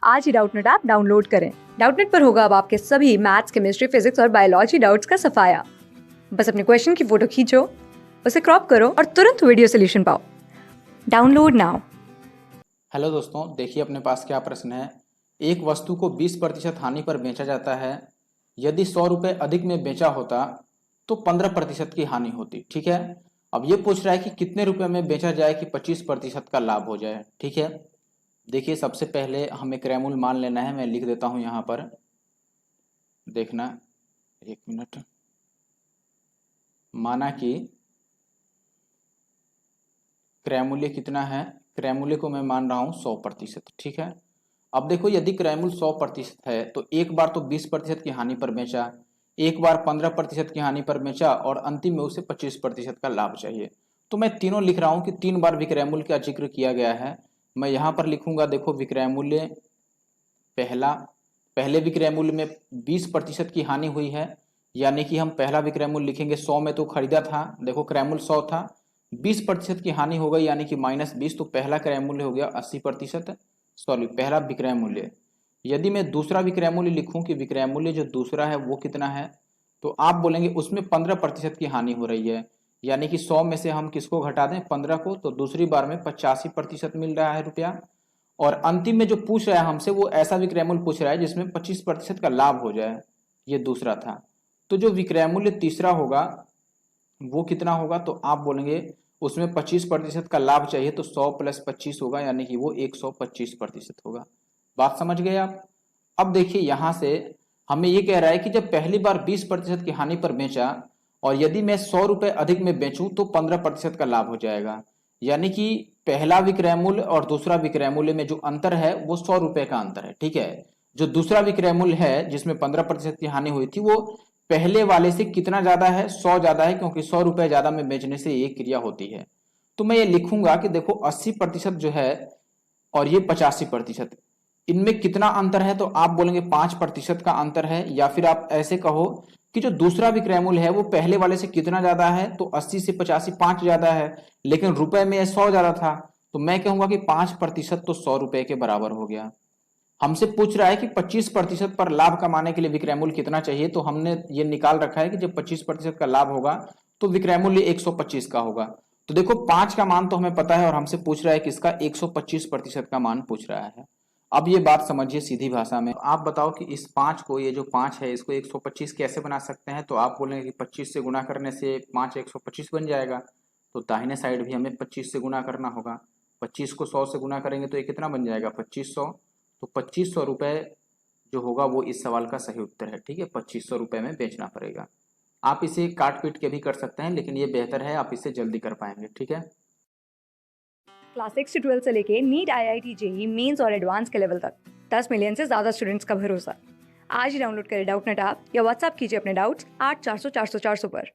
आज ही Doubtnut app download करें। Doubtnut पर होगा अब आपके सभी मैथ्स, केमिस्ट्री, फिजिक्स और बायोलॉजी डाउट्स का सफाया। बस अपने क्वेश्चन की फोटो खींचो, उसे क्रॉप करो और तुरंत वीडियो सोल्यूशन पाओ। Download now. हेलो दोस्तों, देखिए अपने पास क्या प्रश्न है। एक वस्तु को 20% हानि पर बेचा जाता है। यदि 100 रुपये अधिक में बेचा होता तो 15% की हानि होती। ठीक है, अब ये पूछ रहा है कि कितने रुपए में बेचा जाए कि 25% का लाभ हो जाए। ठीक है, देखिए सबसे पहले हमें क्रयमूल्य मान लेना है। मैं लिख देता हूं यहां पर, देखना, एक मिनट। माना कि क्रयमूल्य कितना है, क्रयमूल्य को मैं मान रहा हूं 100%। ठीक है, अब देखो यदि क्रयमूल्य 100% है तो एक बार तो 20% की हानि पर बेचा, एक बार 15% की हानि पर बेचा और अंतिम में उसे 25% का लाभ चाहिए। तो मैं तीनों लिख रहा हूं कि 3 बार विक्रय मूल्य का जिक्र किया गया है। मैं यहां पर लिखूंगा, देखो विक्रय मूल्य पहला, पहले विक्रय मूल्य में 20% की हानि हुई है, यानी कि हम पहला विक्रय मूल्य लिखेंगे 100 में तो खरीदा था, देखो क्रय मूल्य 100 था, 20% की हानि हो गई यानी कि -20, तो पहला क्रय मूल्य हो गया 80%, सॉरी पहला विक्रय मूल्य। यदि मैं दूसरा विक्रय मूल्य लिखूं कि विक्रय मूल्य जो दूसरा है वो कितना है, तो आप बोलेंगे उसमें 15% की हानि हो रही है, यानी कि 100 में से हम किसको घटा दें, 15 को, तो दूसरी बार में 85% मिल रहा है रुपया। और अंतिम में जो पूछ रहा है हमसे वो ऐसा विक्रय मूल्य पूछ रहा है जिसमें 25% का लाभ हो जाए, ये दूसरा था। तो जो विक्रय मूल्य तीसरा होगा वो कितना होगा, तो आप बोलेंगे उसमें 25% का लाभ चाहिए, तो 100 + 25 होगा, यानी कि वो 125% होगा। बात समझ गए आप। अब देखिए यहां से हमें ये कह रहा है कि जब पहली बार 20% की हानि पर बेचा और यदि मैं 100 रुपए अधिक में बेचूं तो 15% का लाभ हो जाएगा, यानी कि पहला विक्रय मूल्य और दूसरा विक्रय मूल्य में जो अंतर है वो 100 रुपए का अंतर है। ठीक है, जो दूसरा विक्रय मूल्य है जिसमें 15% की हानि हुई थी वो पहले वाले से कितना ज्यादा है, 100 ज्यादा है, क्योंकि 100 रुपए ज्यादा में बेचने से ये क्रिया होती है। तो मैं ये लिखूंगा कि देखो 80% जो है और ये 85%, इनमें कितना अंतर है, तो आप बोलेंगे 5% का अंतर है। या फिर आप ऐसे कहो कि जो दूसरा विक्रय मूल्य है वो पहले वाले से कितना ज्यादा है, तो 80 से 85 5 ज्यादा है, लेकिन रुपए में 100 ज्यादा था, तो मैं कहूंगा कि 5% तो 100 रुपए के बराबर हो गया। हमसे पूछ रहा है कि 25% पर लाभ कमाने के लिए विक्रय मूल्य कितना चाहिए, तो हमने ये निकाल रखा है कि जब 25% का लाभ होगा तो विक्रय मूल्य 125 का होगा। तो देखो 5 का मान तो हमें पता है और हमसे पूछ रहा है कि इसका 125% का मान पूछ रहा है। अब ये बात समझिए सीधी भाषा में, आप बताओ कि इस 5 को, ये जो 5 है इसको 125 कैसे बना सकते हैं। तो आप बोलेंगे कि 25 से गुना करने से 5 125 बन जाएगा, तो दाहिने साइड भी हमें 25 से गुना करना होगा। 25 को 100 से गुना करेंगे तो ये कितना बन जाएगा, 2500। तो 2500 रुपए जो होगा वो इस सवाल का सही उत्तर है। ठीक है, 2500 रुपए में बेचना पड़ेगा। आप इसे काट पीट के भी कर सकते हैं, लेकिन ये बेहतर है, आप इसे जल्दी कर पाएंगे। ठीक है, क्लास 6 से 12 से लेके नीट, IIT, JEE मेंस और एडवांस के लेवल तक 10 मिलियन से ज्यादा स्टूडेंट्स का भरोसा। आज ही डाउनलोड करें डाउटनेट ऐप या व्हाट्सएप कीजिए अपने डाउट्स 8400 400 400 पर।